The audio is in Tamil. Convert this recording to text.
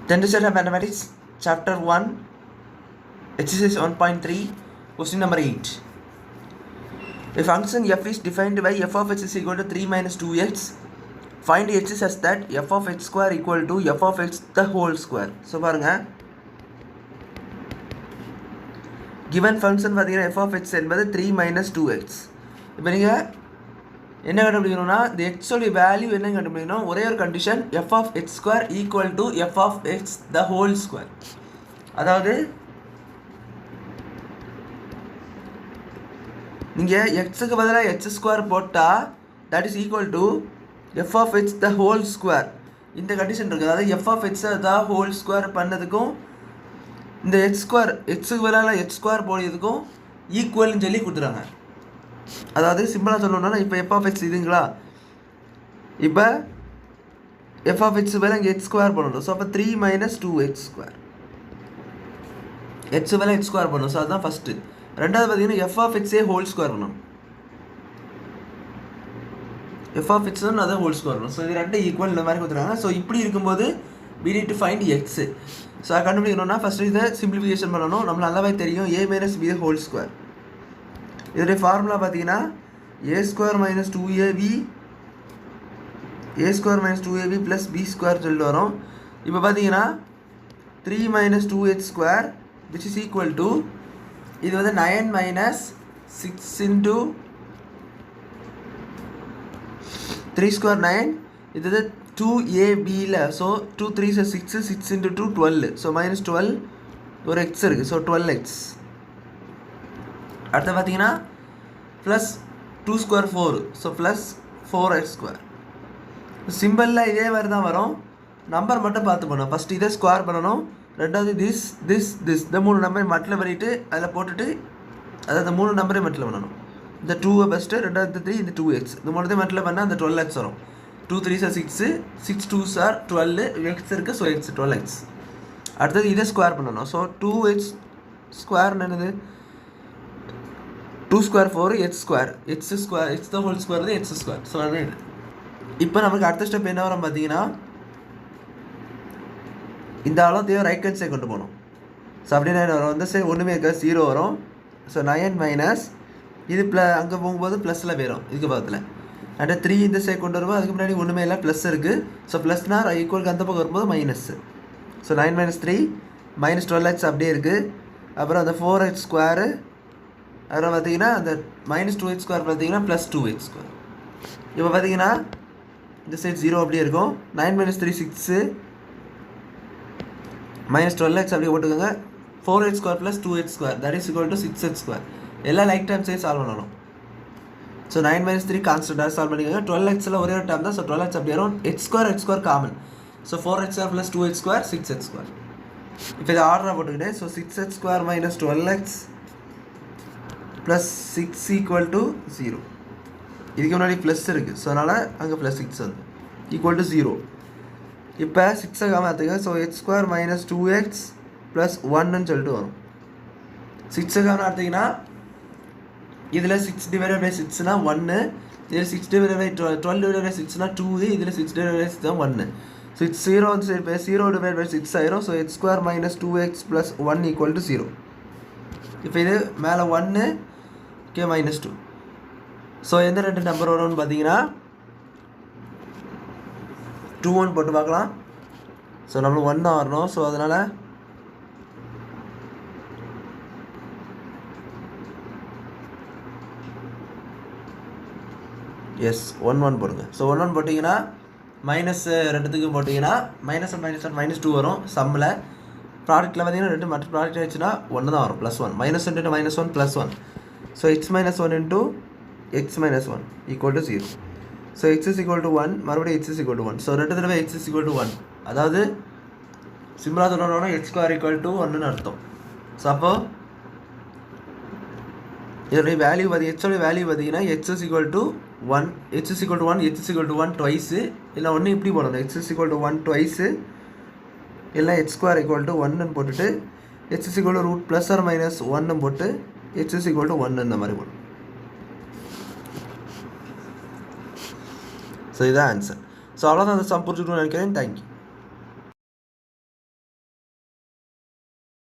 10th of Mathematics, Chapter 1, Exercise 1.3, Question number 8. A function f is defined by f of x is equal to 3 minus 2x. Find h such that f of x square equal to f of x the whole square. So, பாருங்க given function பார்த்தீங்கன்னா f of x என்பது 3 minus 2x. இப்போ நீங்கள் என்ன கண்டுபிடிக்கணும்னா இந்த x உடைய வேல்யூ என்ன கண்டுபிடிக்கணும், ஒரே ஒரு condition f of x square equal to f of x the whole square. அதாவது நீங்கள் xக்கு பதிலாக h ஸ்கொயர் போட்டால் that is equal to f of x the whole square. இந்த கண்டிஷன் இருக்குது. அதாவது f of x the whole square பண்ணதுக்கும் இந்த x ஸ்கொயர் xக்கு பதிலாக h ஸ்கொயர் போடுறதுக்கும் ஈக்குவல்னு சொல்லி கொடுத்துறாங்க. அதாவது சிம்பிளாக சொல்லணும்னா இப்போ f of x இதுங்களா, இப்போ f of x பதிலாக இங்கே h ஸ்கொயர் பண்ணணும். ஸோ அப்போ 3 minus 2x ஸ்கொயர், h பதிலாக h ஸ்கொயர் பண்ணணும். ஸோ அதுதான் ஃபஸ்ட்டு. ரெண்டாவது பார்த்தீங்கன்னா f of x whole square பண்ணணும். f of x அதான் ஹோல் ஸ்கொயர் பண்ணணும். ஸோ இது ரெண்டு ஈக்குவல் இந்த மாதிரி கொடுத்துருக்காங்க. ஸோ இப்படி இருக்கும்போது we need to find x. So அதை கண்டுபிடிக்கணும்னா ஃபஸ்ட்டு இதை சிம்பிளிஃபிகேஷன் பண்ணணும். நம்மளுக்கு நல்லாவே தெரியும் a minus b whole square. இதோடைய ஃபார்முலா பார்த்தீங்கன்னா a square minus 2ab a square minus 2ab plus b square சொல்லிட்டு வரும். இப்போ பார்த்தீங்கன்னா 3 minus 2h square which is equal to இது வந்து 9 minus 6 into 3 square 9, இது வந்து 2ab. So 2 3 6 6 into 2 12. So minus 12 ஒரு x இருக்குது. So 12x. அடுத்து பார்த்தீங்கன்னா plus 2 square 4. So plus 4x square. சிம்பிளில் இதே மாதிரி தான் வரும், நம்பர் மட்டும் பார்த்து பண்ணணும். ஃபஸ்ட்டு இதை ஸ்கொயர் பண்ணணும். ரெண்டாவது திஸ் இந்த 3 நம்பரையும் மட்டில் பண்ணிவிட்டு அதில் போட்டுட்டு அதாவது 3 நம்பரையும் மட்டில் பண்ணணும். இந்த 2 ஃபஸ்ட்டு, ரெண்டாவது 3, இந்த 2x இந்த 3 மட்டில் பண்ணால் அந்த 12x வரும். 2 3 6 6 2 12 x இருக்குது. So x 12x. அடுத்தது இதை ஸ்கொயர் பண்ணணும். ஸோ 2h ஸ்கொயர் என்னது 2 square 4 h square x the whole square தான் x ஸ்கொயர். ஸோ அது இப்போ நமக்கு அடுத்த ஸ்டெப் என்ன வரும் பார்த்தீங்கன்னா இந்த ஆளும் தேவை ரைட் ஹேண்ட் சைடு கொண்டு போகணும். ஸோ அப்படின்னா என்ன வரும், இந்த சைடு ஒன்றுமே இருக்க 0 வரும். ஸோ 9 மைனஸ் இது அங்கே போகும்போது ப்ளஸில் போயிடும் இதுக்கு பக்கத்தில். அண்ட் 3 இந்த சைடு கொண்டு வரும்போது அதுக்கு முன்னாடி ஒன்றுமே இல்லை, ப்ளஸ் இருக்குது. ஸோ ப்ளஸ்னா ஈக்குவலுக்கு அந்த பக்கம் வரும்போது minus. So 9 minus 3 minus 12x அப்படியே இருக்குது. அப்புறம் அந்த 4h ஸ்கொயரு, அப்புறம் பார்த்தீங்கன்னா அந்த minus 2h ஸ்கொயர் பார்த்தீங்கன்னா ப்ளஸ் 2h ஸ்கொயர். இப்போ பார்த்தீங்கன்னா இந்த சைடு 0 அப்படியே இருக்கும். 9 minus 3 6 minus 12x அப்படியே போட்டுக்கோங்க. 4h square plus 2h square that is equal to 6h square. எல்லாம் லைக் டைம் சைடு சால்வ் பண்ணணும். ஸோ 9 minus 3 கான்ஸ்டன்டாக சால்வ் பண்ணிக்கோங்க. 12xல ஒரே ஒரு டைம் தான். ஸோ 12x அப்படியே வரும். h square common. So 4h square plus 2h square 6h square. இப்போ இதை ஆர்டராக போட்டுக்கிட்டேன். So 6h square minus 12x plus 6 equal to 0. இதுக்கு முன்னாடி ப்ளஸ் இருக்குது. ஸோ அதனால் அங்கே ப்ளஸ் 6 வந்து ஈக்குவல் டு 0. இப்போ 6 காமாற்றுங்க. So h square minus 2x plus 1ன்னு சொல்லிட்டு வரும். 6 காமன் எடுத்திங்கன்னா இதில் 6 டிவைடட் பை 6னா 1, இதில் 6 டிவைடட் பை 12 டிவைடட் பை 6னா 2, இதில் 6 டிவைடட் பை 6 தான் 1. ஸோ 0 வந்து சரி இப்போ 0 டிவைட் பை 6 ஆயிரும். So h square minus 2x plus 1 equal to 0. இப்போ இது மேலே 1 கே மைனஸ் 2. ஸோ எந்த ரெண்டு நம்பர் வரும்னு பார்த்தீங்கன்னா 2 1 போட்டு பார்க்கலாம். ஸோ நம்மளுக்கு 1 தான் வரணும். ஸோ அதனால் எஸ் 1 1 போடுங்க. ஸோ 1 1 போட்டிங்கன்னா மைனஸ் ரெண்டுத்துக்கும் போட்டிங்கன்னா மைனஸ் 1 மைனஸ் 1 மைனஸ் 2 வரும். சம்மில் ப்ராடக்ட்டில் பார்த்தீங்கன்னா ரெண்டு மற்ற ப்ராடக்ட் ஆயிடுச்சுன்னா 1 தான் வரும். +1 minus 1 into minus 1 +1. So x minus 1 into x minus 1 equal to 0. So x is equal to 1, மறுபடியும் x is equal to 1. So ரெண்டு தடவை x இஸ் ஈக்குவல் டு 1. அதாவது சிம்பிளாக சொல்லணும்னா x ஸ்கொயர் ஈக்குவல் டு 1ன்னு அர்த்தம். ஸோ அப்போது இதோடைய வேல்யூ ஹெச்சோடைய வேல்யூ பார்த்தீங்கன்னா h is equal to 1, h is equal to 1, h is equal to 1 twice, இல்லை ஒன்று இப்படி போடணும். h is equal to 1 twice, இல்லை h ஸ்கொயர் ஈக்குவல் டு 1ன்னு போட்டுட்டு h is equal to root plus or minus 1ன்னு போட்டு h இஸ் ஈக்குவல் டு 1 இந்த மாதிரி போடணும். ஸோ இதுதான் ஆன்சர். ஸோ அவ்வளோதான் அந்த சம் புரிஞ்சுக்கணும்னு நினைக்கிறேன். தேங்க்யூ.